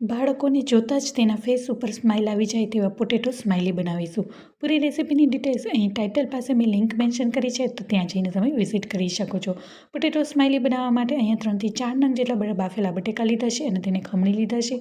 બાળકોને જોતાં જ તેના ફેસ ઉપર સ્માઇલ આવી જાય તેવા પોટેટો સ્માઇલી બનાવીશું. પૂરી રેસીપીની ડિટેલ્સ અહીં ટાઇટલ પાસે મેં લિંક મેન્શન કરી છે, તો ત્યાં જઈને તમે વિઝિટ કરી શકો છો. પોટેટો સ્માઇલી બનાવવા માટે અહીંયા 3 થી 4 નંગ જેટલા બાફેલા બટેકા લીધા છે અને તેને ખમણી લીધા છે.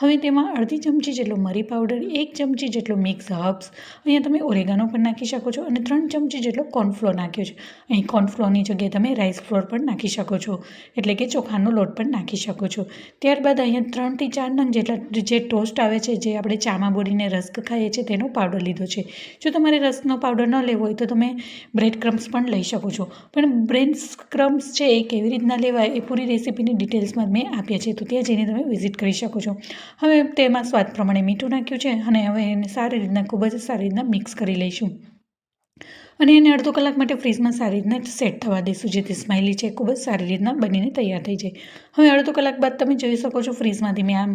હવે તેમાં અડધી ચમચી જેટલો મરી પાવડર, 1 ચમચી જેટલો મિક્સ હર્બ્સ, અહીંયા તમે ઓરેગાનો પણ નાખી શકો છો અને 3 ચમચી જેટલો કોર્નફ્લોર નાખ્યો છે. અહીં કોર્નફ્લોરની જગ્યાએ તમે રાઈસ ફ્લોર પણ નાખી શકો છો, એટલે કે ચોખાનો લોટ પણ નાખી શકો છો. ત્યારબાદ અહીંયા 3 થી 4 નંગ જેટલા જે ટોસ્ટ આવે છે, જે આપણે ચામાં બોળીને રસ્ક ખાઈએ છીએ, તેનો પાવડર લીધો છે. જો તમારે રસ્કનો પાવડર ન લેવો હોય તો તમે બ્રેડ ક્રમ્સ પણ લઈ શકો છો. પણ બ્રેડ ક્રમ્સ છે એ કેવી રીતના લેવાય એ પૂરી રેસીપીની ડિટેલ્સમાં મેં આપ્યા છે, તો ત્યાં જઈને તમે વિઝિટ કરી શકો છો. હવે તેમાં સ્વાદ પ્રમાણે મીઠું નાખ્યું છે અને હવે એને ખૂબ જ સારી રીતના મિક્સ કરી લઈશું અને એને અડધો કલાક માટે ફ્રીઝમાં સારી રીતના સેટ થવા દઈશું, જેથી સ્માઇલી છે ખૂબ જ સારી રીતના બનીને તૈયાર થઈ જાય. હવે અડધો કલાક બાદ તમે જોઈ શકો છો ફ્રીઝમાંથી મેં આમ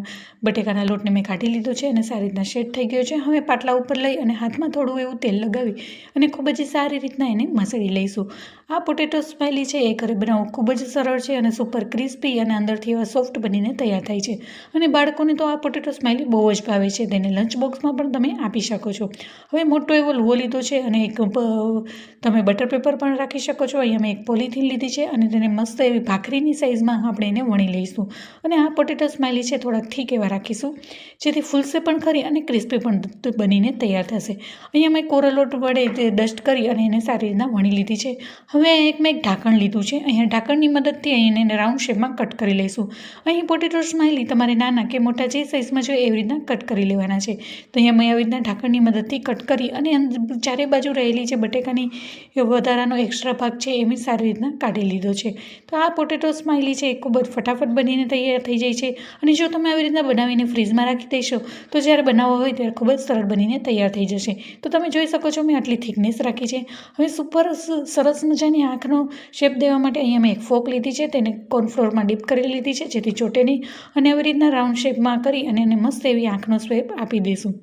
બટેકાના લોટને મેં કાઢી લીધો છે અને સારી રીતના સેટ થઈ ગયો છે. હવે પાટલા ઉપર લઈ અને હાથમાં થોડું એવું તેલ લગાવી અને ખૂબ જ સારી રીતના એને મસળી લઈશું. આ પોટેટો સ્માઇલી છે એ ઘરે બનાવવું ખૂબ જ સરળ છે અને સુપર ક્રિસ્પી અને અંદરથી એવા સોફ્ટ બનીને તૈયાર થાય છે. અને બાળકોને તો આ પોટેટો સ્માઇલી બહુ જ ભાવે છે, તેને લંચ બોક્સમાં પણ તમે આપી શકો છો. હવે મોટો એવો લુવો લીધો છે અને એક તમે બટર પેપર પણ રાખી શકો છો. અહીંયા મેં એક પોલિથીન લીધી છે અને તેને મસ્ત એવી ભાખરીની સાઇઝમાં આપણે એને વણી લઈશું. અને આ પોટેટો સ્માઇલી છે થોડાક ઠીક એવા રાખીશું, જેથી ફૂલશે પણ ખરી અને ક્રિસ્પી પણ બનીને તૈયાર થશે. અહીંયા મેં કોરો લોટ વડે ડસ્ટ કરી અને એને સારી રીતના વણી લીધી છે. હવે મેં એક ઢાંકણ લીધું છે. અહીંયા ઢાંકણની મદદથી એને રાઉન્ડ શેપમાં કટ કરી લઈશું. અહીં પોટેટો સ્માઇલી તમારે નાના કે મોટા જે સાઇઝમાં જોઈએ એવી રીતના કટ કરી લેવાના છે. તો અહીંયા મેં આવી રીતના ઢાંકણની મદદથી કટ કરી અને ચારે બાજુ રહેલી જે બટેકાની વધારાનો એક્સ્ટ્રા ભાગ છે એ મેં સારી રીતના કાઢી લીધો છે. તો આ પોટેટો સ્માઇલી છે એ ખૂબ જ ફટાફટ બનીને તૈયાર થઈ જાય છે. અને જો તમે આવી રીતના બનાવીને ફ્રીઝમાં રાખી દેશો તો જ્યારે બનાવવો હોય ત્યારે ખૂબ જ સરળ બનીને તૈયાર થઈ જશે. તો તમે જોઈ શકો છો મેં આટલી થિકનેસ રાખી છે. હવે સુપર સરસ મજાની આંખનો શેપ દેવા માટે અહીંયા મેં એક ફોક લીધી છે, તેને કોર્નફ્લોરમાં ડીપ કરી લીધી છે જેથી ચોટે નહીં. અને આવી રીતના રાઉન્ડ શેપમાં કરી અને એને મસ્ત એવી આંખનો શેપ આપી દઈશું.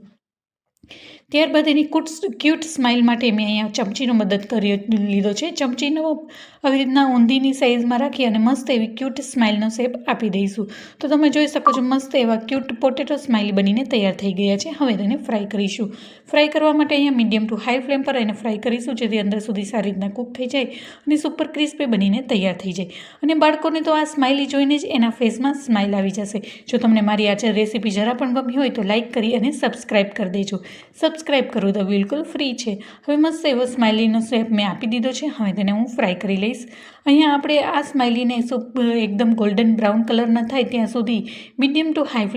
ત્યારબાદ એની ક્યુટ સ્માઇલ માટે મેં અહીંયા ચમચીનો મદદ લીધો છે. ચમચીનો આવી રીતના ઊંધીની સાઇઝમાં રાખી અને મસ્ત એવી ક્યુટ સ્માઇલનો શેપ આપી દઈશું. તો તમે જોઈ શકો છો મસ્ત એવા ક્યુટ પોટેટો સ્માઇલી બનીને તૈયાર થઈ ગયા છે. હવે તેને ફ્રાય કરીશું. ફ્રાય કરવા માટે અહીંયા મીડિયમ ટુ હાઈ ફ્લેમ પર એને ફ્રાય કરીશું, જેથી અંદર સુધી સારી રીતના કૂક થઈ જાય અને સુપર ક્રિસ્પી બનીને તૈયાર થઈ જાય. અને બાળકોને તો આ સ્માઇલી જોઈને જ એના ફેસમાં સ્માઇલ આવી જશે. જો તમને મારી આ રેસીપી જરા પણ ગમી હોય તો લાઇક કરી અને સબસ્ક્રાઈબ કરી દેજો. સબસ્ક્રાઈબ કરવું તો બિલકુલ ફ્રી છે. હવે મસ્ત એવો સ્માઇલીનો શેપ મેં આપી દીધો છે. હવે તેને હું ફ્રાય કરી લઈશ. અહીંયા આપણે આ સ્માઇલીને એકદમ ગોલ્ડન બ્રાઉન કલર ન થાય ત્યાં સુધી મીડિયમ ટુ હાઈ